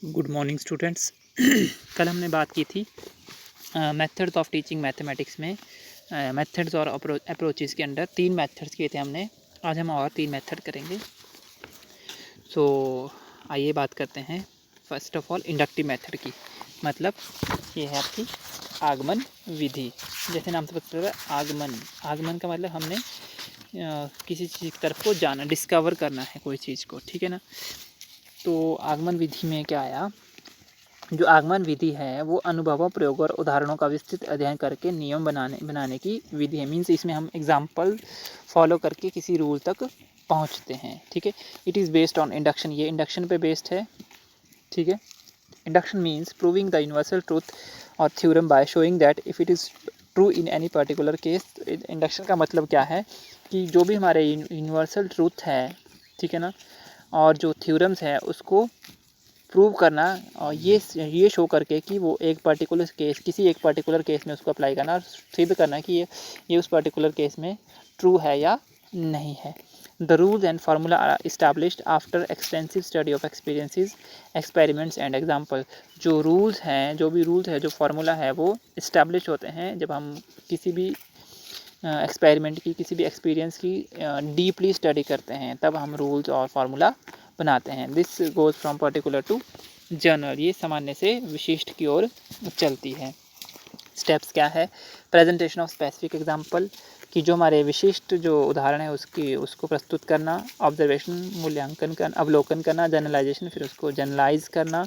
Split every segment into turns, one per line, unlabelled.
Good morning students. कल हमने बात की थी मेथड्स ऑफ टीचिंग मैथमेटिक्स में। मेथड्स और अप्रोचेस के अंडर 3 मेथड्स किए थे हमने। आज हम और 3 मेथड करेंगे। सो आइए बात करते हैं first of all inductive method की। मतलब ये है आपकी आगमन विधि। जैसे नाम से पता चल रहा है आगमन। आगमन का मतलब हमने किसी चीज़ की तरफ को जाना, डिस्कवर करना है कोई चीज़ को, ठीक है ना। तो आगमन विधि में क्या आया, जो आगमन विधि है वो अनुभवों, प्रयोग और उदाहरणों का विस्तृत अध्ययन करके नियम बनाने की विधि है। मीन्स इसमें हम एग्जाम्पल फॉलो करके किसी रूल तक पहुंचते हैं, ठीक है। It is based on induction, ये इंडक्शन पे बेस्ड है, ठीक है। Induction means proving the universal truth और theorem by showing that if it is true in any particular case. Induction का मतलब क्या है कि जो भी हमारे यूनिवर्सल ट्रूथ है, ठीक है ना, और जो थ्योरम्स है उसको प्रूव करना, और ये शो करके कि वो एक पर्टिकुलर केस, किसी एक पर्टिकुलर केस में उसको अप्लाई करना और सिद्ध करना कि ये उस पर्टिकुलर केस में ट्रू है या नहीं है। The rules and formula are established after extensive study of experiences, experiments and example. जो रूल्स हैं, जो भी रूल्स है, जो फार्मूला है, वो इस्टेब्लिश होते हैं जब हम किसी भी एक्सपेरिमेंट की, किसी भी एक्सपीरियंस की डीपली स्टडी करते हैं, तब हम रूल्स और फार्मूला बनाते हैं। This goes from particular to general, ये सामान्य से विशिष्ट की ओर चलती है। स्टेप्स क्या है? प्रेजेंटेशन ऑफ स्पेसिफिक एग्जांपल, कि जो हमारे विशिष्ट जो उदाहरण है उसको प्रस्तुत करना। ऑब्जर्वेशन, मूल्यांकन करना, अवलोकन करना। जनरलाइजेशन, फिर उसको जनरलाइज करना।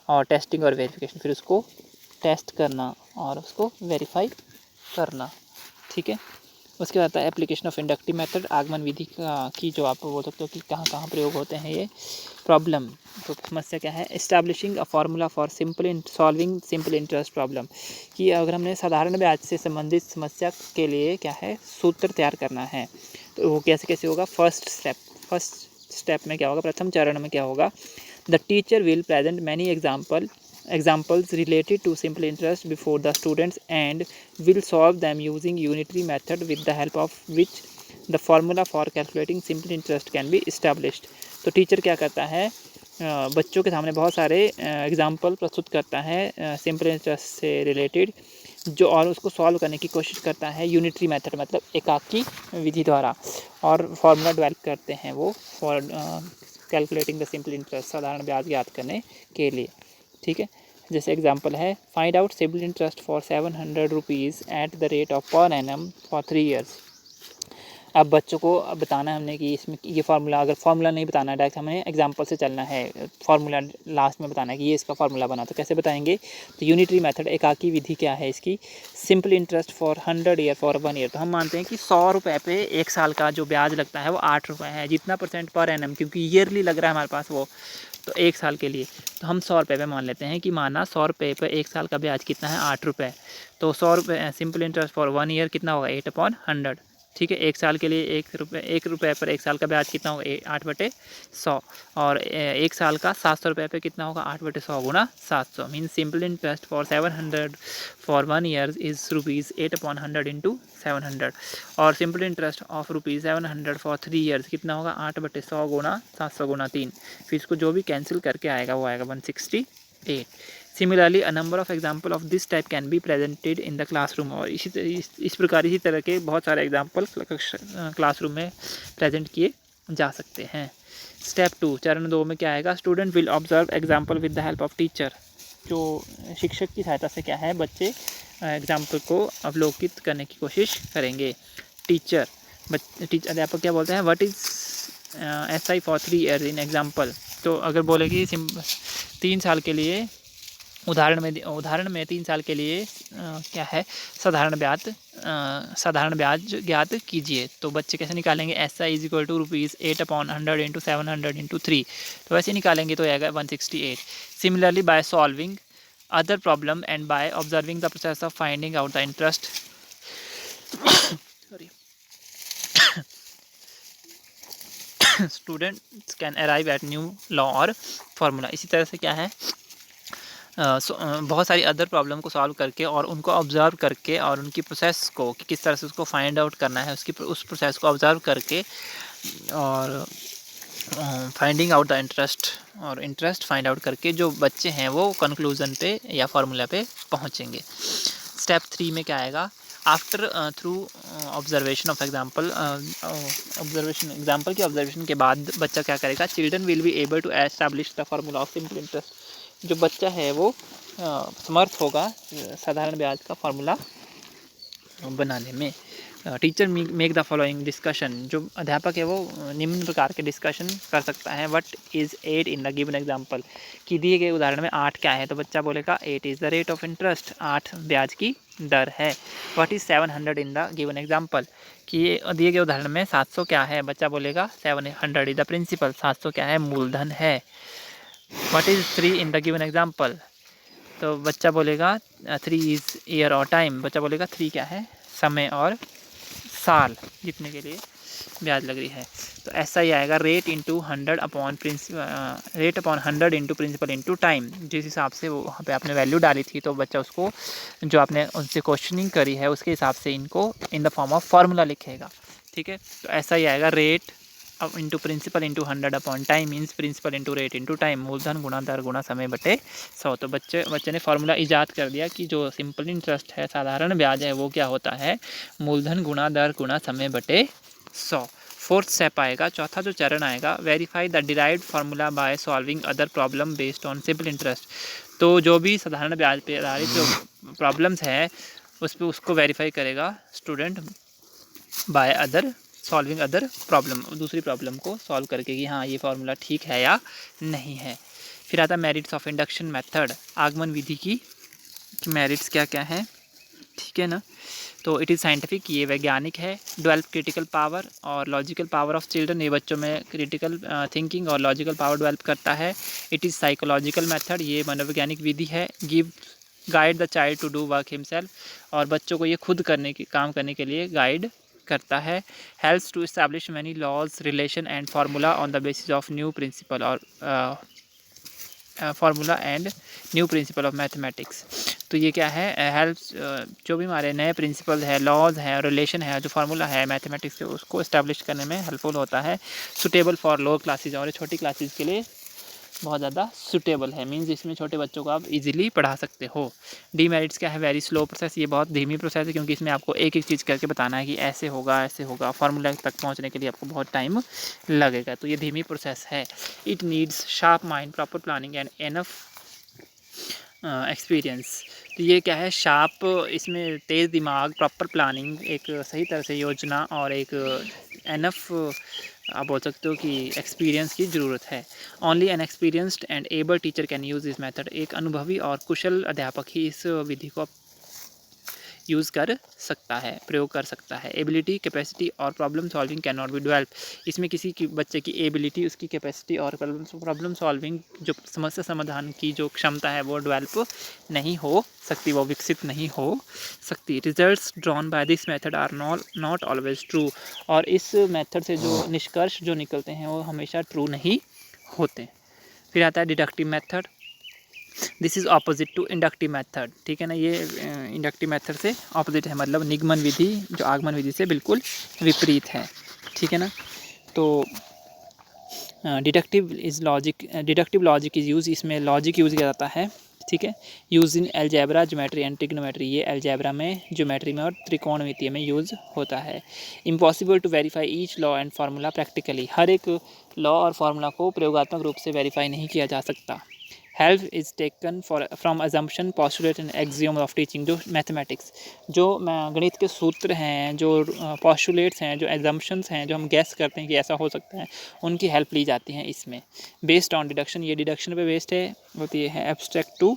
और टेस्टिंग और वेरिफिकेशन, फिर उसको टेस्ट करना और उसको वेरीफाई करना, ठीक है। उसके बाद आता है एप्लीकेशन ऑफ इंडक्टिव मेथड, आगमन विधि की जो आप बोल सकते हो कि कहाँ कहाँ प्रयोग होते हैं ये। प्रॉब्लम, तो समस्या क्या है? Establishing a formula for solving simple interest problem, कि अगर हमने साधारण ब्याज से संबंधित समस्या के लिए क्या है, सूत्र तैयार करना है, तो वो कैसे कैसे होगा? फर्स्ट स्टेप में क्या होगा, प्रथम चरण में क्या होगा? The teacher will present many examples related to simple interest before the students and will solve them using unitary method with the help of which the formula for calculating simple interest can be established। तो teacher क्या करता है, बच्चों के सामने बहुत सारे example प्रस्तुत करता है सिंपल इंटरेस्ट से रिलेटेड, जो और उसको सॉल्व करने की कोशिश करता है यूनिटरी मेथड, मतलब एकाकी विधि द्वारा, और फार्मूला डेवलप करते हैं वो for calculating the simple interest, साधारण ब्याज ज्ञात करने के लिए, ठीक है। जैसे एग्जांपल है, find out simple interest for 700 rupees at the rate of per annum for 3 years. अब बच्चों को अब बताना है हमने कि इसमें ये फार्मूला, अगर फार्मूला नहीं बताना है, डायरेक्ट हमें एग्जांपल से चलना है, फार्मूला लास्ट में बताना है कि ये इसका फार्मूला बना। तो कैसे बताएंगे? तो यूनिटरी मेथड, एकाकी विधि क्या है इसकी? Simple interest for 100 year for 1 year. तो हम मानते हैं कि 100 रुपये पे 1 साल का जो ब्याज लगता है वो 8 रुपये है, जितना परसेंट पर एनम, क्योंकि ईयरली लग रहा है हमारे पास वो, तो 1 साल के लिए तो हम 100 रुपये पे मान लेते हैं कि माना 100 रुपये पर 1 साल का ब्याज कितना है? 8 रुपये। तो 100 रुपये सिंपल इंटरेस्ट फॉर 1 ईयर कितना होगा? 8/100, ठीक है। 1 साल के लिए 1 रुपये पर 1 साल का ब्याज कितना होगा? 8/100। और 1 साल का 700 रुपये पे कितना होगा? 8/100 गुना 700, mean simple interest for 700 for 1 year is rupees 8/100 into 700। और simple interest of rupees 700 for 3 years कितना होगा? 8/100 गुना 700 गुना 3। फिर इसको जो भी कैंसिल करके आएगा वो आएगा 168। Similarly a number of example of this type can be presented in the classroom. और इस प्रकार इसी तरह के बहुत सारे एग्जाम्पल क्लासरूम में प्रेजेंट किए जा सकते हैं। स्टेप 2, चरण 2 में क्या आएगा? Student will observe example with the help of teacher. जो शिक्षक की सहायता से क्या है, बच्चे एग्जाम्पल को अवलोकित करने की कोशिश करेंगे। टीचर अध्यापक क्या बोलते हैं? What is SI for 3 year in example. तो अगर बोले कि 3 साल के लिए उदाहरण में 3 साल के लिए क्या है, साधारण ब्याज ज्ञात कीजिए। तो बच्चे कैसे निकालेंगे? SI is equal to rupees 8/100 into 700 into 3, तो वैसे निकालेंगे तो आएगा 168। Similarly by solving other problem and by observing the process of finding out the interest sorry students can arrive at new law और फार्मूला। इसी तरह से क्या है, बहुत सारी अदर प्रॉब्लम को सॉल्व करके और उनको ऑब्जर्व करके और उनकी प्रोसेस को कि किस तरह से उसको फाइंड आउट करना है, उस प्रोसेस को ऑब्जर्व करके और फाइंडिंग आउट द इंटरेस्ट, और इंटरेस्ट फाइंड आउट करके जो बच्चे हैं वो कंक्लूजन पे या फार्मूला पे पहुँचेंगे। स्टेप 3 में क्या आएगा, after through observation of example, observation के बाद बच्चा क्या करेगा, children will be able to establish the formula of simple interest. जो बच्चा है वो समर्थ होगा साधारण ब्याज का फार्मूला बनाने में। Teacher make the following discussion, जो अध्यापक है वो निम्न प्रकार के डिस्कशन कर सकता है। What is 8 in the given example, कि दिए गए उदाहरण में 8 क्या है, तो बच्चा बोलेगा 8 is the rate of interest, 8 ब्याज की दर है। What is 700 in the given example, कि दिए गए उदाहरण में 700 क्या है, बच्चा बोलेगा 700 इज़ द प्रिंसिपल, 700 क्या है, मूलधन है। What is 3 in the given example, तो बच्चा बोलेगा 3 इज़ ईयर और टाइम, बच्चा बोलेगा 3 क्या है, समय और साल जितने के लिए ब्याज लग रही है। तो ऐसा ही आएगा, rate into 100 upon rate upon 100 into principal into time. जिस हिसाब से वो वहाँ पे आपने वैल्यू डाली थी, तो बच्चा उसको जो आपने उनसे क्वेश्चनिंग करी है उसके हिसाब से इनको in the form of formula लिखेगा। ठीक है, तो ऐसा ही आएगा, rate into principal into 100 upon time means principal into rate into time, मूलधन गुणा दर गुणा समय बटे 100। तो बच्चे ने फार्मूला ईजाद कर दिया कि जो सिंपल इंटरेस्ट है, साधारण ब्याज है, वो क्या होता है, मूलधन गुणा दर गुणा समय बटे 100। फोर्थ स्टेप आएगा, चौथा जो चरण आएगा, verify the derived formula by solving other problem based on simple interest. तो जो भी साधारण ब्याज पे आधारित जो प्रॉब्लम्स है उस पर उसको वेरीफाई करेगा student by other solving other problem, दूसरी प्रॉब्लम को सॉल्व करके कि हाँ ये फार्मूला ठीक है या नहीं है। फिर आता है मेरिट्स ऑफ इंडक्शन मेथड, आगमन विधि की मेरिट्स क्या क्या है, ठीक है ना। तो इट इज़ साइंटिफिक, ये वैज्ञानिक है। डेवलप क्रिटिकल पावर और लॉजिकल पावर ऑफ चिल्ड्रन, ये बच्चों में क्रिटिकल थिंकिंग और लॉजिकल पावर डेवलप करता है। इट इज़ साइकोलॉजिकल मेथड, ये मनोवैज्ञानिक विधि है। Give guide the child to do work himself, और बच्चों को ये खुद काम करने के लिए गाइड करता है। Helps to establish many laws relation and formula on the basis of new principle और formula and new principle of mathematics. तो ये क्या है, हेल्प्स जो भी हमारे नए प्रिंसिपल है, लॉज है, रिलेशन है, जो फार्मूला है मैथमेटिक्स के, उसको इस्टेब्लिश करने में हेल्पफुल होता है। सुटेबल फॉर लोअर क्लासेज, और छोटी क्लासेज के लिए बहुत ज़्यादा सुटेबल है, मीन्स इसमें छोटे बच्चों को आप इजीली पढ़ा सकते हो। डीमेरिट्स क्या है, वेरी स्लो प्रोसेस, ये बहुत धीमी प्रोसेस है, क्योंकि इसमें आपको एक एक चीज़ करके बताना है कि ऐसे होगा, फार्मूला तक पहुंचने के लिए आपको बहुत टाइम लगेगा, तो ये धीमी प्रोसेस है। It needs sharp mind, proper planning and enough experience. तो ये क्या है, शार्प, इसमें तेज़ दिमाग, प्रॉपर प्लानिंग, एक सही तरह से योजना, और एक एनफ आप बोल सकते हो कि एक्सपीरियंस की ज़रूरत है। Only an experienced and able teacher can use this method, एक अनुभवी और कुशल अध्यापक ही इस विधि को यूज़ कर सकता है, प्रयोग कर सकता है। एबिलिटी, कैपेसिटी और problem solving can not be develop, इसमें किसी की बच्चे की एबिलिटी, उसकी कैपेसिटी और प्रॉब्लम सॉल्विंग, जो समस्या समाधान की जो क्षमता है, वो डेवलप नहीं हो सकती, वो विकसित नहीं हो सकती। Results drawn by this method are not always true, और इस मेथड से जो निष्कर्ष जो निकलते हैं वो हमेशा ट्रू नहीं होते। फिर आता है deductive method, this is opposite to inductive method, ठीक है ना। ये इंडक्टिव मेथड से ऑपोजिट है, मतलब निगमन विधि जो आगमन विधि से बिल्कुल विपरीत है, ठीक है ना। तो डिडक्टिव लॉजिक इज़ यूज़, इसमें लॉजिक यूज़ किया जाता है, ठीक है। Use in algebra, geometry and trigonometry, ये एल्जेब्रा में, ज्योमेट्री में और त्रिकोणमितीय में यूज़ होता है। Impossible to verify each law and formula practically, हर एक लॉ और फार्मूला को प्रयोगात्मक रूप से वेरीफाई नहीं किया जा सकता। Help is taken from assumption, postulate and axiom of teaching, जो मैथमेटिक्स, जो गणित के सूत्र हैं, जो पॉस्टुलेट्स हैं, जो एजम्पशंस हैं, जो हम गैस करते हैं कि ऐसा हो सकता है, उनकी हेल्प ली जाती है इसमें। बेस्ड ऑन डिडक्शन, ये डिडक्शन पे बेस्ड है, होती है। एब्स्ट्रैक्ट टू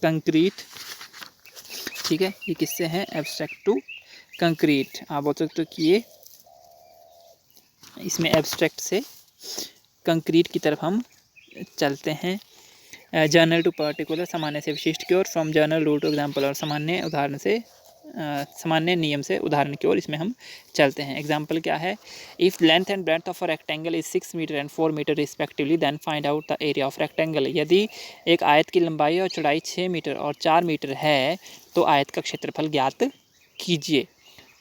कंक्रीट, ठीक है, ये किससे हैं, एब्स्ट्रैक्ट टू कंक्रीट, आप बोल सकते हो कि ये इसमें एब्स्ट्रैक्ट से कंक्रीट की तरफ हम चलते हैं। जनरल टू पर्टिकुलर, सामान्य से विशिष्ट की ओर, from general rule to example, और सामान्य उदाहरण से सामान्य नियम से उदाहरण की ओर इसमें हम चलते हैं। एग्जाम्पल क्या है, if length and breadth of a rectangle is 6 metre and 4 metre respectively, then find out the area of rectangle. यदि एक आयत की लंबाई और चौड़ाई 6 मीटर और 4 मीटर है, तो आयत का क्षेत्रफल ज्ञात कीजिए।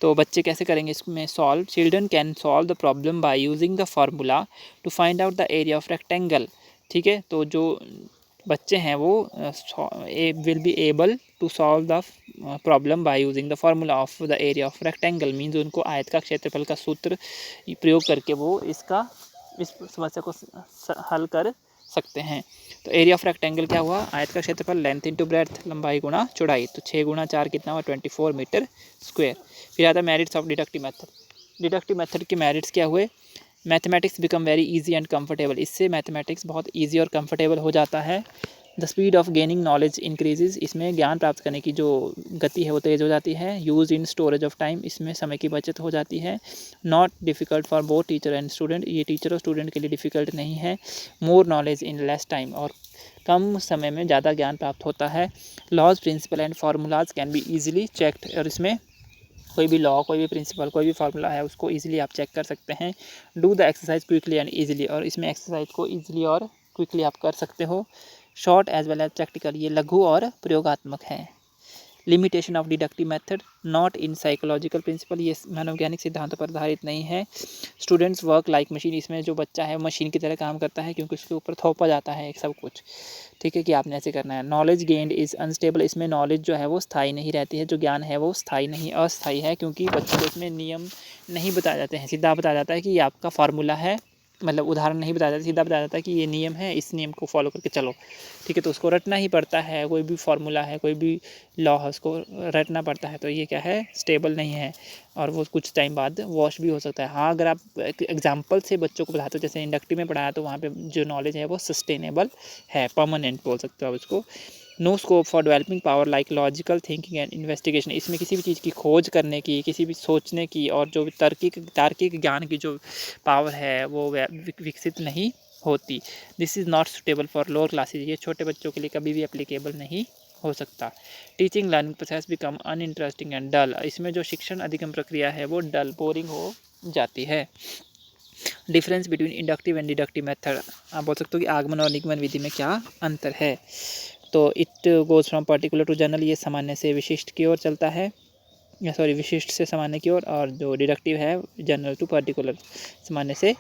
तो बच्चे कैसे करेंगे इसमें solve? Children can solve the problem by using the formula to find out the area of rectangle. ठीक है, तो जो बच्चे हैं वो will be able to solve the problem by using the formula of the area of rectangle, means उनको आयत का क्षेत्रफल का सूत्र प्रयोग करके वो इस समस्या को हल कर सकते हैं। तो एरिया ऑफ रेक्टेंगल क्या हुआ? आयत का क्षेत्रफल लेंथ इंटू ब्रेथ, लंबाई गुणा चौड़ाई, तो 6 गुणा 4 कितना हुआ? 24 मीटर स्क्वायर। फिर आता है merits of deductive method. Deductive method के मेरिट्स क्या हुए? Mathematics become very easy and comfortable, इससे मैथमेटिक्स बहुत इजी और कंफर्टेबल हो जाता है। The speed of gaining knowledge increases, इसमें ज्ञान प्राप्त करने की जो गति है वो तेज़ हो जाती है। Use in storage of time, इसमें समय की बचत हो जाती है। Not difficult for both teacher and student, ये टीचर और स्टूडेंट के लिए डिफ़िकल्ट नहीं है। More knowledge in less time, और कम समय में ज़्यादा ज्ञान प्राप्त होता है। Laws principle and formulas can be easily checked, और इसमें कोई भी लॉ, कोई भी प्रिंसिपल, कोई भी फार्मूला है उसको ईजिली आप चेक कर सकते हैं। Do the exercise quickly and easily, और इसमें एक्सरसाइज को ईजिली और क्विकली आप कर सकते हो। Short as well as practical, ये लघु और प्रयोगात्मक है। Limitation of deductive method not in psychological principle, ये मनोवैज्ञानिक सिद्धांतों पर आधारित नहीं है। स्टूडेंट्स वर्क लाइक मशीन, इसमें जो बच्चा है मशीन की तरह काम करता है क्योंकि उसके ऊपर थोपा जाता है सब कुछ, ठीक है, कि आपने ऐसे करना है। नॉलेज गेंड इज़ अनस्टेबल, इसमें नॉलेज जो है वो स्थायी नहीं रहती है, जो ज्ञान है वो स्थायी नहीं, अस्थायी है, क्योंकि बच्चों को इसमें नियम नहीं बताए जाते हैं। सीधा बताया जाता है कि ये आपका फार्मूला है, मतलब उदाहरण नहीं बताया जाता, सीधा बताया जाता है कि ये नियम है, इस नियम को फॉलो करके चलो, ठीक है। तो उसको रटना ही पड़ता है, कोई भी फार्मूला है, कोई भी लॉ है, उसको रटना पड़ता है। तो ये क्या है? स्टेबल नहीं है, और वो कुछ टाइम बाद वॉश भी हो सकता है। हाँ, अगर आप एग्जाम्पल से बच्चों को बताते हो, जैसे इंडक्टिव में पढ़ाया, तो वहाँ पे जो नॉलेज है वो सस्टेनेबल है, परमानेंट बोल सकते हो आप उसको। No scope for developing power like logical thinking and investigation, इसमें किसी भी चीज़ की खोज करने की, किसी भी सोचने की, और जो तार्किक ज्ञान की जो पावर है वो विकसित नहीं होती। This is not suitable for lower classes, ये छोटे बच्चों के लिए कभी भी एप्लीकेबल नहीं हो सकता। Teaching learning process become uninteresting and dull, इसमें जो शिक्षण अधिगम प्रक्रिया है वो डल, बोरिंग हो जाती है। Difference between inductive and deductive method, आप बोल सकते हो कि आगमन और निगमन विधि में क्या अंतर है। तो it goes from particular to general, ये सामान्य से विशिष्ट की ओर चलता है, या सॉरी विशिष्ट से सामान्य की ओर, और जो डिडक्टिव है जनरल टू पर्टिकुलर, सामान्य से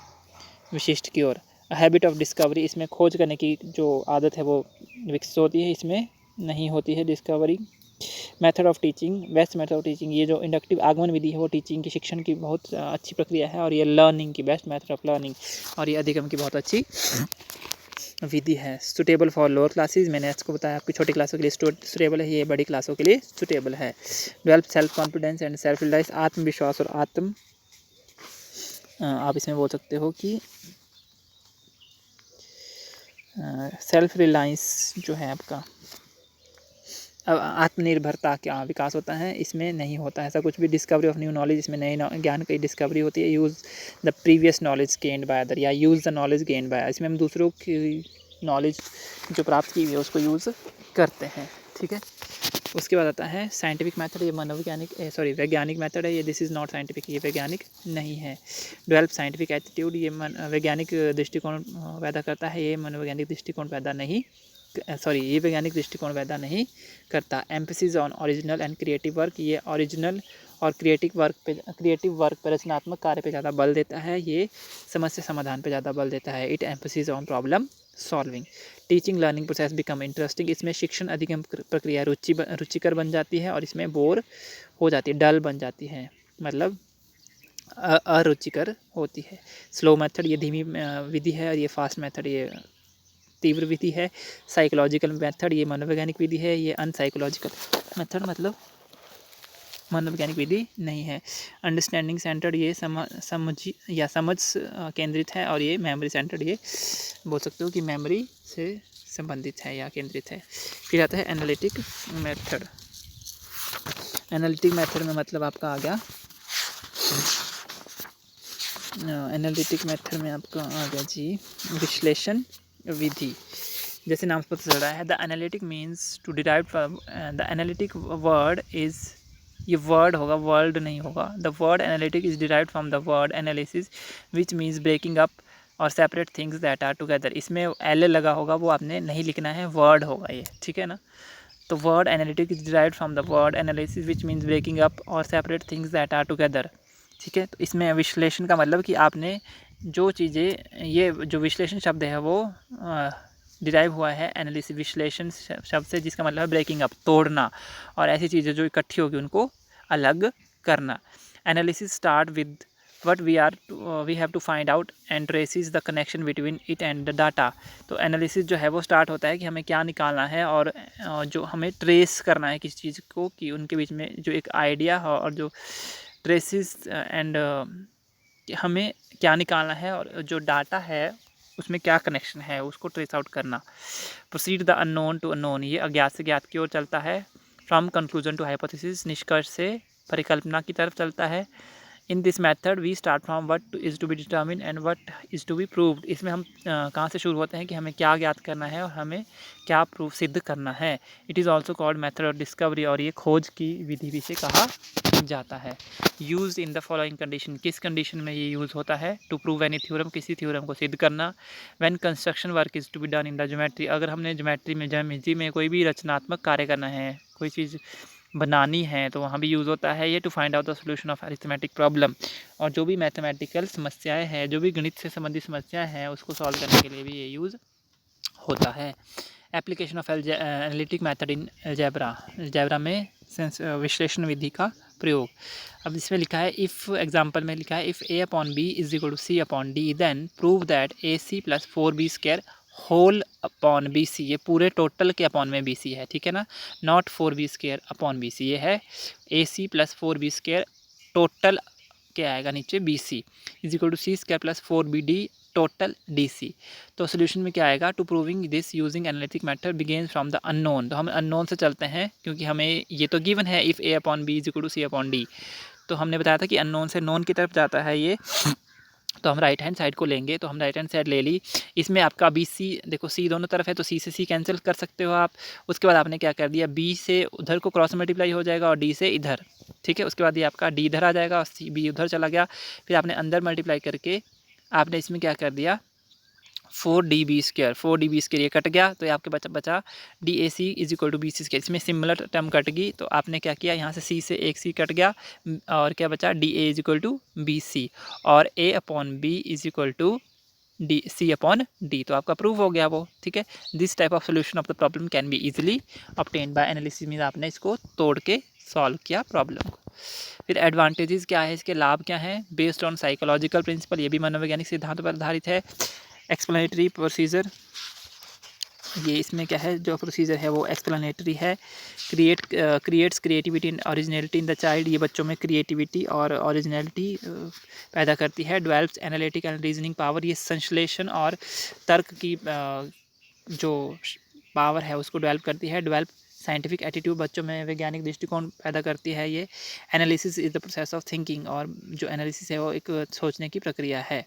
विशिष्ट की ओर। हैबिट ऑफ डिस्कवरी, इसमें खोज करने की जो आदत है वो विकसित होती है, इसमें नहीं होती है discovery. Method of teaching, best method of teaching, ये जो इंडक्टिव आगमन विधि है वो टीचिंग की, शिक्षण की बहुत अच्छी प्रक्रिया है, और ये लर्निंग की बेस्ट मेथड ऑफ लर्निंग, और ये अधिगम की बहुत अच्छी विधि है। सुटेबल फॉर लोअर क्लासेस, मैंने इसको बताया आपकी छोटी क्लासों के लिए सुटेबल है, ये बड़ी क्लासों के लिए सुटेबल है। Develop self confidence and self reliance, आत्मविश्वास और आप इसमें बोल सकते हो कि सेल्फ रिलायंस जो है आपका, आत्मनिर्भरता का विकास होता है, इसमें नहीं होता है ऐसा कुछ भी। डिस्कवरी ऑफ न्यू नॉलेज, इसमें नए ज्ञान की डिस्कवरी होती है। Use the previous knowledge gained by other, या use the knowledge gained by, इसमें हम दूसरों की नॉलेज जो प्राप्त की हुई है उसको यूज़ करते हैं, ठीक है। उसके बाद आता है साइंटिफिक मेथड, ये मनोवैज्ञानिक वैज्ञानिक मेथड है, ये दिस इज़ नॉट साइंटिफिक, ये वैज्ञानिक नहीं है। डेवलप साइंटिफिक एटीट्यूड, ये वैज्ञानिक दृष्टिकोण पैदा करता है, ये मनोवैज्ञानिक दृष्टिकोण पैदा नहीं, ये वैज्ञानिक दृष्टिकोण पैदा नहीं करता। Emphasis on original and creative work, ये ओरिजिनल और क्रिएटिव वर्क पर, रचनात्मक कार्य पे ज़्यादा बल देता है, ये समस्या समाधान पे ज़्यादा बल देता है। It emphasis on problem solving. Teaching learning process become interesting, इसमें शिक्षण अधिगम प्रक्रिया रुचिकर बन जाती है, और इसमें बोर हो जाती है, डल बन जाती है, मतलब अरुचिकर होती है। स्लो मेथड, ये धीमी विधि है, और ये फास्ट मेथड ये तीव्र विधि है। साइकोलॉजिकल मेथड, ये मनोवैज्ञानिक विधि है, ये अनसाइकोलॉजिकल मेथड मतलब मनोवैज्ञानिक विधि नहीं है। अंडरस्टैंडिंग सेंटर्ड, ये समझ केंद्रित है, और ये मेमोरी सेंटर्ड, ये बोल सकते हो कि मेमोरी से संबंधित है या केंद्रित है। फिर आता है एनालिटिक मेथड। एनालिटिक मेथड में मतलब आपका आ गया, एनालिटिक मेथड में आपका आ गया जी विश्लेषण विधि। जैसे नाम से पता चल रहा है, the analytic means to derive from, the analytic word is, ये वर्ड होगा, वर्ल्ड नहीं होगा। The word analytic is derived from the word analysis which means breaking up और separate things that are together, इसमें एल लगा होगा वो आपने नहीं लिखना है, वर्ड होगा ये, ठीक है ना। तो word analytic is derived from the word analysis which means breaking up और separate things that are together. ठीक है, तो इसमें विश्लेषण का मतलब कि आपने जो चीज़ें, ये जो विश्लेषण शब्द है वो डिराइव हुआ है एनालिसिस विश्लेषण शब्द से, जिसका मतलब है ब्रेकिंग अप, तोड़ना, और ऐसी चीज़ें जो इकट्ठी होगी उनको अलग करना। Analysis start with what we have to find out and traces the connection between it and the data। तो एनालिसिस जो है वो स्टार्ट होता है कि हमें क्या निकालना है और जो हमें ट्रेस करना है किसी चीज़ को, कि उनके बीच में जो एक आइडिया हो और जो ट्रेसिस एंड हमें क्या निकालना है और जो डाटा है उसमें क्या कनेक्शन है उसको ट्रेस आउट करना। Proceed the unknown to unknown, ये अज्ञात से ज्ञात की ओर चलता है। फ्रॉम कंक्लूजन टू हाइपोथेसिस, निष्कर्ष से परिकल्पना की तरफ चलता है। In this method we start from what is to be determine and what is to be proved. इसमें हम कहाँ से शुरू होते हैं कि हमें क्या ज्ञात करना है और हमें क्या प्रूफ सिद्ध करना है। It is also called method of discovery, और ये खोज की विधि भी से कहा जाता है। Use in the following condition, किस कंडीशन में ये यूज़ होता है? टू प्रूव एनी थ्योरम, किसी थ्योरम को सिद्ध करना। When construction work is to be done in the geometry, अगर हमने ज्योमेट्री में कोई भी रचनात्मक कार्य करना है, कोई चीज़ बनानी है, तो वहाँ भी यूज़ होता है ये। To find out the solution of arithmetic problem, और जो भी मैथमेटिकल समस्याएं हैं, जो भी गणित से संबंधित समस्याएं हैं, उसको सॉल्व करने के लिए भी ये यूज़ होता है। Application of analytic method in algebra में विश्लेषण विधि का प्रयोग। अब इसमें लिखा है, इफ़ एग्जाम्पल में लिखा है, if A upon B is equal to C upon D, then prove that A C plus 4b square whole upon B C. ये पूरे टोटल के अपॉन में बी सी है, ठीक है ना, not 4b square upon B C. ये है A C plus 4b square, total क्या आएगा नीचे B C, is equal to C square plus 4b D total D C. तो सोल्यूशन में क्या आएगा? To proving this using analytic method begins from the unknown. तो हम अननोन से चलते हैं, क्योंकि हमें ये तो गिवन है if A upon B is equal to C upon D. तो हमने बताया था कि अननोन से नोन की तरफ जाता है ये, तो हम राइट हैंड साइड को लेंगे। तो हम राइट हैंड साइड ले ली, इसमें आपका बी सी, देखो सी दोनों तरफ है तो सी से सी कैंसिल कर सकते हो आप। उसके बाद आपने क्या कर दिया, बी से उधर को क्रॉस मल्टीप्लाई हो जाएगा और डी से इधर, ठीक है। उसके बाद ये आपका डी इधर आ जाएगा और सी बी उधर चला गया। फिर आपने अंदर मल्टीप्लाई करके आपने इसमें क्या कर दिया, 4db स्क्वायर, 4db स्क्वायर ये कट गया, तो ये आपके बचा D A C is equal to B C square. इसमें सिमिलर टर्म कट गई, तो आपने क्या किया, यहाँ से सी से एक सी कट गया और क्या बचा, D A is equal to B C, और A upon B is equal to D C upon D. तो आपका प्रूव हो गया वो, ठीक है। This type of solution of the problem can be easily obtain by analysis, mean आपने इसको तोड़ के सॉल्व किया प्रॉब्लम को। फिर एडवांटेजेस क्या है, इसके लाभ क्या हैं? बेस्ड ऑन साइकोलॉजिकल प्रिंसिपल, ये भी मनोवैज्ञानिक सिद्धांतों पर आधारित है। एक्सप्लेनेटरी प्रोसीजर, ये इसमें क्या है, जो प्रोसीजर है वो एक्सप्लेनेटरी है। Creates creativity and originality in the child, ये बच्चों में क्रिएटिविटी और ओरिजिनलिटी पैदा करती है। Develops analytic and reasoning power, ये संश्लेषण और तर्क की जो पावर है उसको डेवलप करती है। डेवलप साइंटिफिक एटीट्यूड, बच्चों में वैज्ञानिक दृष्टिकोण पैदा करती है ये। Analysis is the process of thinking, और जो एनालिसिस है वो एक सोचने की प्रक्रिया है।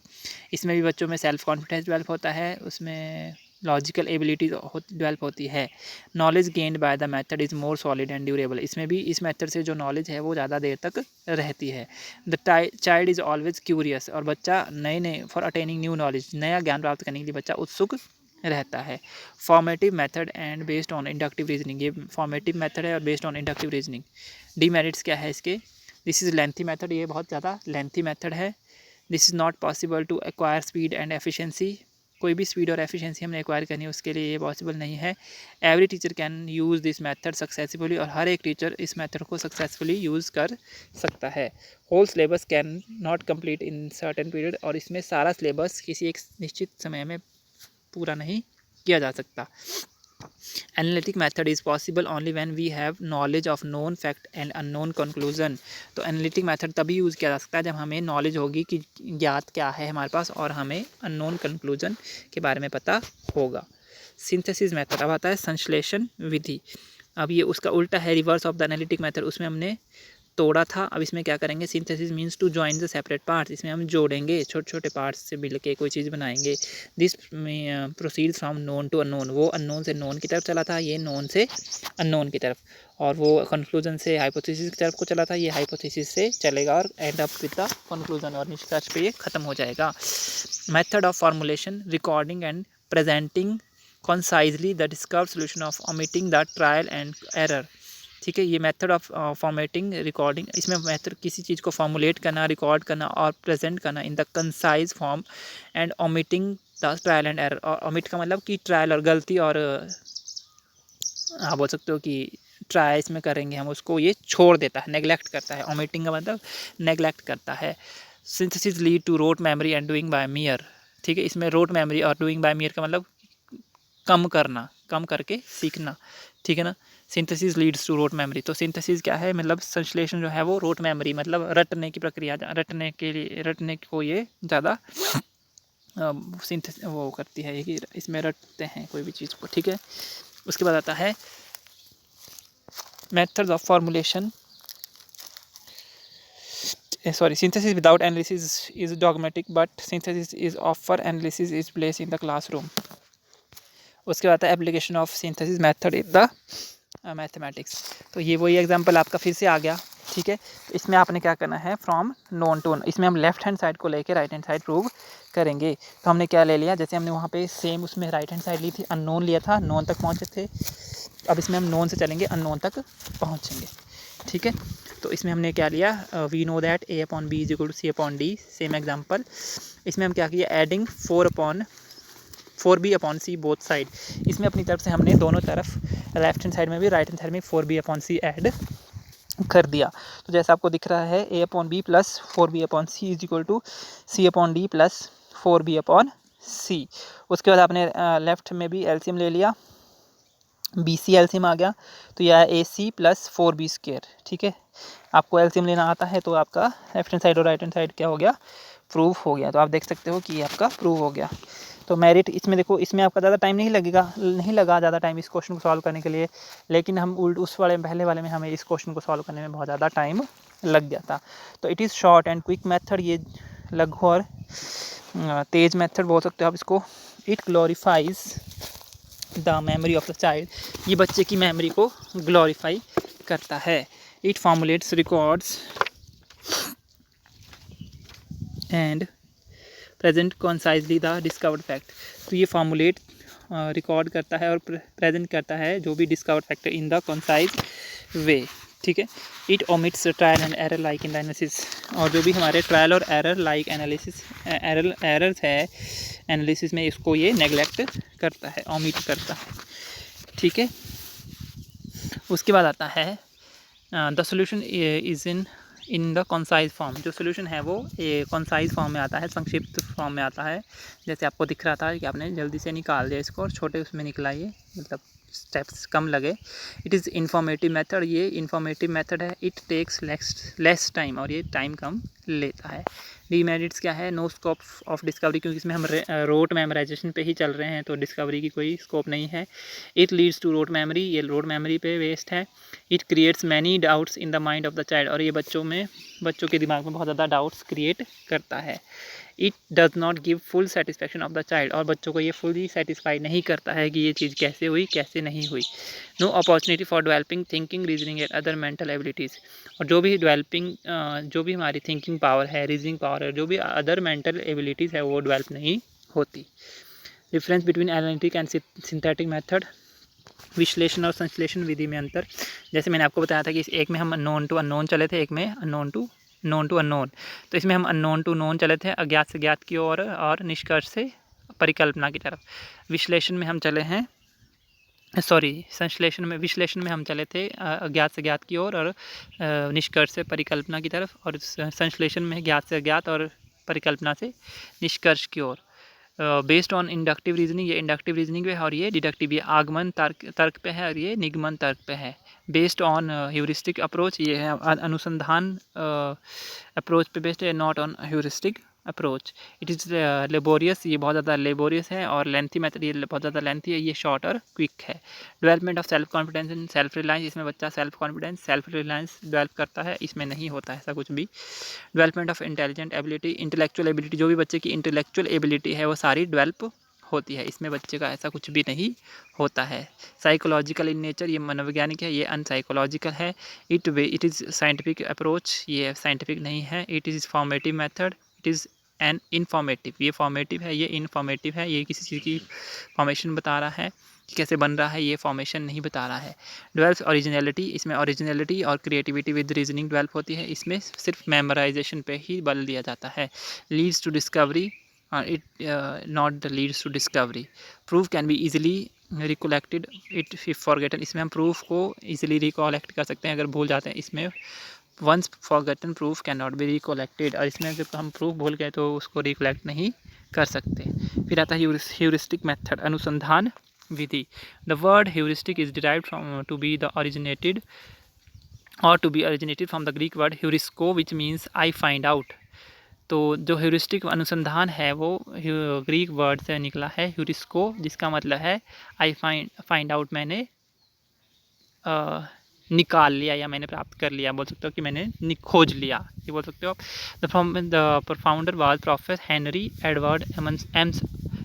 इसमें भी बच्चों में सेल्फ कॉन्फिडेंस डेवलप होता है, उसमें लॉजिकल एबिलिटी डेवलप होती है। Knowledge gained by the method is more solid and durable, इसमें भी इस मेथड से जो नॉलेज है वो ज़्यादा देर तक रहती है। The child is always curious, और बच्चा नए फॉर अटेनिंग न्यू नॉलेज, नया ज्ञान प्राप्त करने के लिए बच्चा उत्सुक रहता है। Formative method and based on inductive reasoning, ये फॉर्मेटिव मेथड है और based on inductive reasoning. Demerits क्या है इसके? दिस इज़ लेंथी मेथड, ये बहुत ज़्यादा लेंथी मेथड है। This is not possible to acquire speed and efficiency, कोई भी स्पीड और एफिशिएंसी हमने एक्वायर करनी है उसके लिए ये पॉसिबल नहीं है। Every teacher can use this method successfully, और हर एक टीचर इस मेथड को सक्सेसफुली यूज़ कर सकता है। Whole syllabus can not complete in certain period, और इसमें सारा सिलेबस किसी एक निश्चित समय में पूरा नहीं किया जा सकता। Analytic method is possible only when we have knowledge of known fact and unknown conclusion. तो एनालिटिक मेथड तभी यूज़ किया जा सकता है जब हमें नॉलेज होगी कि ज्ञात क्या है हमारे पास, और हमें अननोन कंक्लूजन के बारे में पता होगा। सिंथेसिस मेथड, अब आता है संश्लेषण विधि। अब ये उसका उल्टा है, reverse of the analytic method, उसमें हमने तोड़ा था, अब इसमें क्या करेंगे, synthesis means to join the separate parts, इसमें हम जोड़ेंगे, छोटे छोटे पार्ट्स से मिल के कोई चीज़ बनाएंगे। This proceed from known to unknown, वो अननोन से नोन की तरफ चला था, ये नोन से अननोन की तरफ, और वो कंक्लूजन से हाइपोथेसिस की तरफ को चला था, ये हाइपोथेसिस से चलेगा और end up with the conclusion, और निष्कर्ष पे ये खत्म हो जाएगा। Method of formulation, recording and presenting concisely the discovered solution of omitting the trial and error. ठीक है, ये मेथड ऑफ फॉर्मेटिंग रिकॉर्डिंग, इसमें मेथड किसी चीज़ को फॉर्मुलेट करना, रिकॉर्ड करना और प्रेजेंट करना इन the concise form and omitting the trial and error. और ओमिट का मतलब कि ट्रायल और गलती और आप बोल सकते हो कि ट्राई इसमें करेंगे हम, उसको ये छोड़ देता है, नेगलेक्ट करता है। ओमिटिंग का मतलब नेगलेक्ट करता है। Synthesis lead to rote memory and doing by mere. ठीक है, इसमें रोट मेमोरी और डूइंग बाय मियर का मतलब कम करना, कम करके सीखना। ठीक है ना, synthesis leads to rote memory. तो सिंथेसिस क्या है, मतलब संश्लेषण जो है वो रोट मेमोरी मतलब रटने की प्रक्रिया, रटने के लिए, रटने को ये ज़्यादा सिंथेसिस वो करती है कि इसमें रटते हैं कोई भी चीज़ को। ठीक है, उसके बाद आता है methods of formulation. synthesis without analysis is dogmatic but synthesis is offer analysis is placed in the classroom। उसके बाद आता है application of synthesis method in the mathematics. तो ये वही एग्जांपल आपका फिर से आ गया। ठीक है, तो इसमें आपने क्या करना है, फ्रॉम नोन टू, इसमें हम लेफ्ट हैंड साइड को लेके राइट हैंड साइड प्रूव करेंगे। तो हमने क्या ले लिया, जैसे हमने वहाँ पे सेम उसमें राइट हैंड साइड ली थी, अननोन लिया था, नोन तक पहुँचे थे। अब इसमें हम नोन से चलेंगे, अननोन तक पहुँचेंगे। ठीक है, तो इसमें हमने क्या लिया, we know that A upon B is equal to C upon D. Same example, इसमें हम क्या किया, adding 4b upon C both side. इसमें अपनी तरफ से हमने दोनों तरफ लेफ्ट हैंड साइड में भी राइट हैंड साइड में 4b अपॉन सी ऐड कर दिया। तो जैसा आपको दिख रहा है, A upon B plus 4b upon C is equal to C upon D plus 4b upon C. उसके बाद आपने लेफ्ट में भी एलसीएम ले लिया, बी सी एलसीएम आ गया, तो यह है A C plus 4b square. ठीक है, आपको एलसीएम लेना आता है तो आपका लेफ्ट हैंड साइड और राइट हैंड साइड क्या हो गया, प्रूफ हो गया। तो आप देख सकते हो कि ये आपका प्रूफ हो गया। तो मेरिट इसमें देखो, इसमें आपका ज़्यादा टाइम नहीं लगा ज़्यादा टाइम इस क्वेश्चन को सॉल्व करने के लिए, लेकिन हम उस वाले पहले वाले में हमें इस क्वेश्चन को सॉल्व करने में बहुत ज़्यादा टाइम लग गया था। तो it is short and quick method, ये लघु और तेज मेथड बोल सकते हो आप इसको। It glorifies the memory of the child, ये बच्चे की मेमोरी को ग्लोरीफाई करता है। It formulates records and present concisely the discovered fact. तो ये फॉर्मुलेट रिकॉर्ड करता है और प्रेजेंट करता है जो भी discovered fact in the concise way. ठीक है, it omits trial and error like in the analysis, और जो भी हमारे ट्रायल और एरर लाइक एनालिसिस एरर्स है एनालिसिस में, इसको ये नेगलेक्ट करता है, ओमिट करता है। ठीक है, उसके बाद आता है the solution is in the concise form. जो सोल्यूशन है वो कंसाइज फॉर्म में आता है, संक्षिप्त फॉर्म में आता है। जैसे आपको दिख रहा था कि आपने जल्दी से निकाल दिया इसको और छोटे उसमें निकला, ये मतलब स्टेप्स कम लगे। इट इज़ इन्फॉर्मेटिव मेथड, ये इन्फॉर्मेटिव मेथड है। इट टेक्स लेस टाइम, और ये टाइम कम लेता है। डीमेरिट्स क्या है, नो स्कोप ऑफ डिस्कवरी, क्योंकि इसमें हम रोट मेमोराइजेशन पे ही चल रहे हैं तो डिस्कवरी की कोई स्कोप नहीं है। It leads to rote memory, ये रोट मेमोरी पे वेस्ट है। It creates many doubts in the mind of the child, और ये बच्चों के दिमाग में बहुत ज़्यादा डाउट्स क्रिएट करता है। It does not give full satisfaction of the child, और बच्चों को ये फुली सेटिस्फाई नहीं करता है कि ये चीज़ कैसे हुई कैसे नहीं हुई। No opportunity for developing thinking, reasoning and other mental abilities, और जो भी डेवलपिंग जो भी हमारी थिंकिंग पावर है, रीजनिंग पावर है, जो भी अदर मेंटल एबिलिटीज़ है वो डेवलप नहीं होती। Difference between analytic and synthetic method, विश्लेषण और संश्लेषण विधि में अंतर। जैसे मैंने आपको बताया था कि एक में हम नोन टू अननोन चले थे, एक में नोन टू अननोन। तो इसमें हम अननोन टू नोन चले थे, अज्ञात से ज्ञात की ओर और निष्कर्ष से परिकल्पना की तरफ। विश्लेषण में हम चले हैं, विश्लेषण में हम चले थे अज्ञात से ज्ञात की ओर और निष्कर्ष से परिकल्पना की तरफ, और संश्लेषण में ज्ञात से अज्ञात और परिकल्पना से निष्कर्ष की ओर। बेस्ड ऑन इंडक्टिव रीजनिंग, ये इंडक्टिव रीजनिंग पे है, और ये डिडक्टिव, ये आगमन तर्क पे है, और ये निगमन तर्क पे है। बेस्ड ऑन ह्यूरिस्टिक अप्रोच, ये है अनुसंधान अप्रोच पे बेस्ड है, not on heuristic approach. It is laborious, ये बहुत ज़्यादा लेबोरियस है, और लेंथी मेथड, ये बहुत ज़्यादा लेंथी है, ये शॉर्ट और क्विक है। Development of self confidence and self reliance, इसमें बच्चा self confidence self Reliance develop करता है, इसमें नहीं होता है ऐसा कुछ भी। Development of intelligent ability, intellectual ability, जो भी बच्चे की इंटेलेक्चुअल एबिलिटी है वो सारी डेवलप होती है, इसमें बच्चे का ऐसा कुछ भी नहीं होता है। साइकोलॉजिकल इन नेचर, ये मनोवैज्ञानिक है, ये अनसाइकोलॉजिकल है। इट इज़ साइंटिफिक अप्रोच, ये साइंटिफिक नहीं है। It is formative method, it is and informative, ये फॉर्मेटिव है, ये इन्फॉर्मेटिव है, ये किसी चीज़ की फॉर्मेशन बता रहा है कि कैसे बन रहा है, ये फॉर्मेशन नहीं बता रहा है। डेवलप्स ओरिजिनलिटी, इसमें ओरिजिनलिटी और क्रिएटिविटी विद रीजनिंग डेवलप होती है, इसमें सिर्फ मेमोराइजेशन पे ही बल दिया जाता है। Leads to discovery, it not the leads to discovery. Proof can be easily recollected it if forgotten, इसमें हम प्रूफ को ईजिली रिकोलेक्ट कर सकते हैं अगर भूल जाते हैं। इसमें once forgotten proof can not be recollected, और इसमें जब हम प्रूफ भूल गए तो उसको रिकोलेक्ट नहीं कर सकते। फिर आता है ह्यूरिस्टिक मेथड, अनुसंधान विधि। The word heuristic is derived from to be the originated और to be originated from the Greek word heurisko which means I find out. तो जो ह्यूरिस्टिक अनुसंधान है वो ग्रीक वर्ड से निकला है ह्यूरिस्को, जिसका मतलब है आई फाइंड आउट, मैंने निकाल लिया या मैंने प्राप्त कर लिया, बोल सकते हो कि मैंने खोज लिया, ये बोल सकते हो आप। The founder was professor Henry Edward AIIMS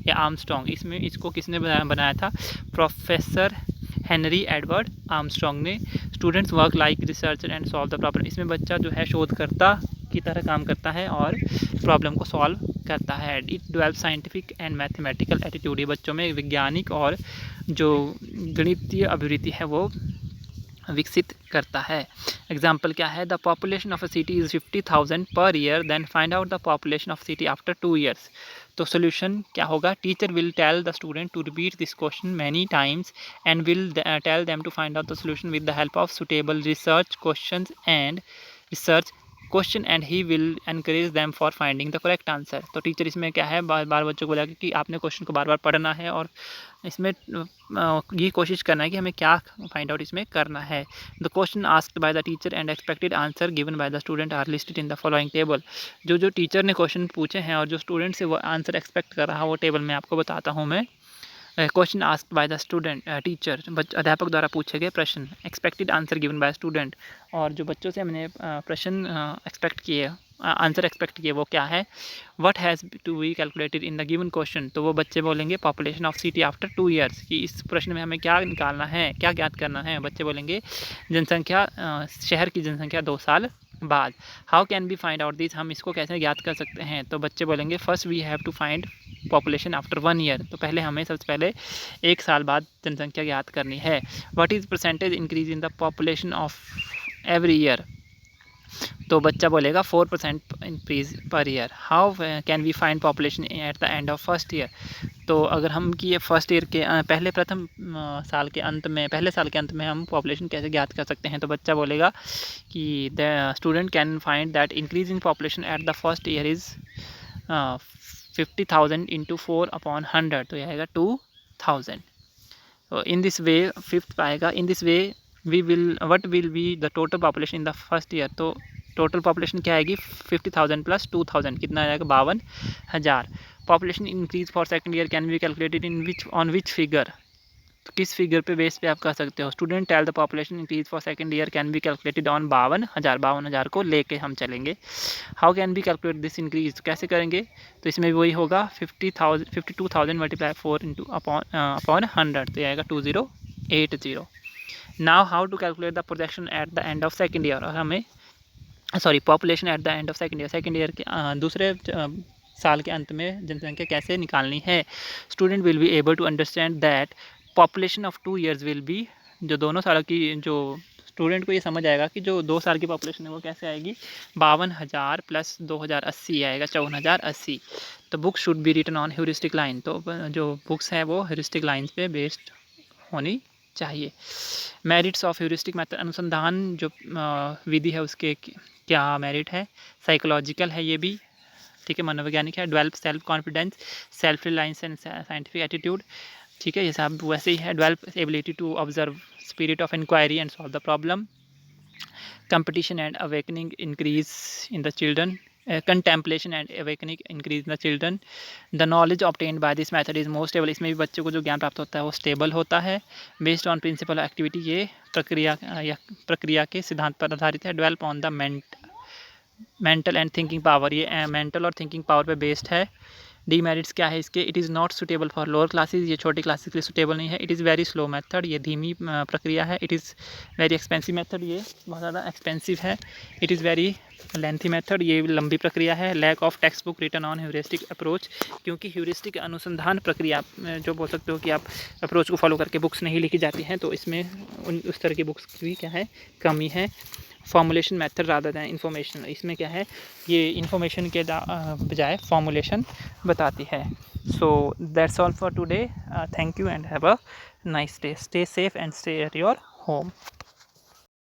या आर्मस्ट्रॉन्ग, इसमें इसको किसने बनाया था? प्रोफेसर हेनरी एडवर्ड आर्मस्ट्रॉन्ग ने। Students work like researcher and solve the problem, इसमें बच्चा जो है शोधकर्ता की तरह काम करता है और प्रॉब्लम को सॉल्व करता है। It develop scientific and mathematical attitude, ये बच्चों में वैज्ञानिक और जो गणितीय अभिवृत्ति है वो विकसित करता है। एग्जाम्पल क्या है? The population of a city is 50,000 per year, then find out the population of city after 2 years। तो सोल्यूशन क्या होगा? Teacher will tell the student to repeat this question many times and will tell them to find out the solution with the help of suitable research question and he will encourage them for finding the correct answer. तो teacher इसमें क्या है, बार बार बच्चों को बोला कि आपने question को बार बार पढ़ना है और इसमें ये कोशिश करना है कि हमें क्या फाइंड आउट इसमें करना है। The question asked by the teacher and expected answer given by the student are listed in the following table. जो टीचर ने क्वेश्चन पूछे हैं और जो स्टूडेंट से वो आंसर एक्सपेक्ट कर रहा है वो टेबल में आपको बताता हूँ मैं। Question asked by the student, teacher, अध्यापक द्वारा पूछे गए प्रश्न। Expected answer given bye student, और जो बच्चों से हमने प्रश्न एक्सपेक्ट किए, आंसर एक्सपेक्ट किए, वो क्या है? What has to be calculated in the given question, तो वो बच्चे बोलेंगे population of city after 2 years, कि इस प्रश्न में हमें क्या निकालना है, क्या ज्ञात करना है। बच्चे बोलेंगे जनसंख्या, शहर की जनसंख्या 2 साल बाद। How can B find out this, हम इसको कैसे ज्ञात कर सकते हैं? तो बच्चे बोलेंगे first we have to find population after 1 year, तो पहले हमें सबसे पहले 1 साल बाद जनसंख्या ज्ञात करनी है। What is percentage increase in the population of every year, तो बच्चा बोलेगा 4% increase per year. How can we find population at the end of first year, तो अगर हम कि फर्स्ट ईयर के पहले साल के अंत में हम पॉपुलेशन कैसे ज्ञात कर सकते हैं? तो बच्चा बोलेगा कि the student can find that increase in population at the first year is 50,000 into 4/100, तो यह आएगा 2,000। इन दिस वे, फिफ्थ आएगा, in this way what will be the total population in the first year, तो total population क्या आएगी? 50,000 plus 2,000, कितना आएगा? 52,000। Population increase for second year can be calculated on which figure, तो किस figure पे base पे आप कर सकते हो? Student tell the population increase for second year can be calculated on 52,000 को लेके हम चलेंगे। How can be calculate this increase, तो कैसे करेंगे? तो इसमें वही होगा 52,000 मल्टीप्लाई 4 इंटू अपॉन 100, तो ये आएगा 2080। Now how to calculate the projection at the end of second year, और हमें population at the end of second year के दूसरे साल के अंत में जनसंख्या कैसे निकालनी है? Student will be able to understand that population of 2 years will be, जो दोनों सालों की, जो स्टूडेंट को ये समझ आएगा कि जो 2 साल की पॉपुलेशन है वो कैसे आएगी? 52,000 प्लस 2,080 आएगा 54,080। तो book should be written on heuristic line, तो जो बुक्स हैं वो ह्यूरिस्टिक लाइन्स पे बेस्ड होनी चाहिए। मेरिट्स ऑफ ह्यूरिस्टिक मेथड, अनुसंधान जो विधि है उसके क्या मेरिट है? साइकोलॉजिकल है ये भी, ठीक है, मनोवैज्ञानिक है। Develop self confidence, self reliance and scientific attitude, ठीक है, ये सब वैसे ही है। Develop ability to observe, spirit of inquiry and solve the problem. Competition and awakening increase in the children, contemplation and awakening increase in the children. The knowledge obtained by this method is more stable, इसमें भी बच्चों को जो ज्ञान प्राप्त होता है वो स्टेबल होता है। बेस्ड ऑन प्रिंसिपल एक्टिविटी, ये प्रक्रिया के सिद्धांत पर आधारित है। Develop on the mental and thinking power, ये मेंटल और थिंकिंग पावर पे बेस्ड है। डीमेरिट्स क्या है इसके, it is not suitable for lower classes, ये छोटी क्लासेस के लिए सुटेबल नहीं है। It is very slow method, ये धीमी प्रक्रिया है। It is very expensive method, ये बहुत ज़्यादा एक्सपेंसिव है। It is very lengthy method, ये लंबी प्रक्रिया है। Lack of text book written on heuristic approach, क्योंकि ह्यूरिस्टिक अनुसंधान प्रक्रिया जो बोल सकते हो कि आप अप्रोच को फॉलो करके बुक्स नहीं लिखी जाती हैं, तो इसमें उस तरह की बुक्स की क्या है, कमी है। Formulation method rather than information, इसमें क्या है, ये इन्फॉर्मेशन के बजाय फॉर्मुलेशन बताती है। So that's all for today, thank you and have a nice day, stay safe and stay at your home.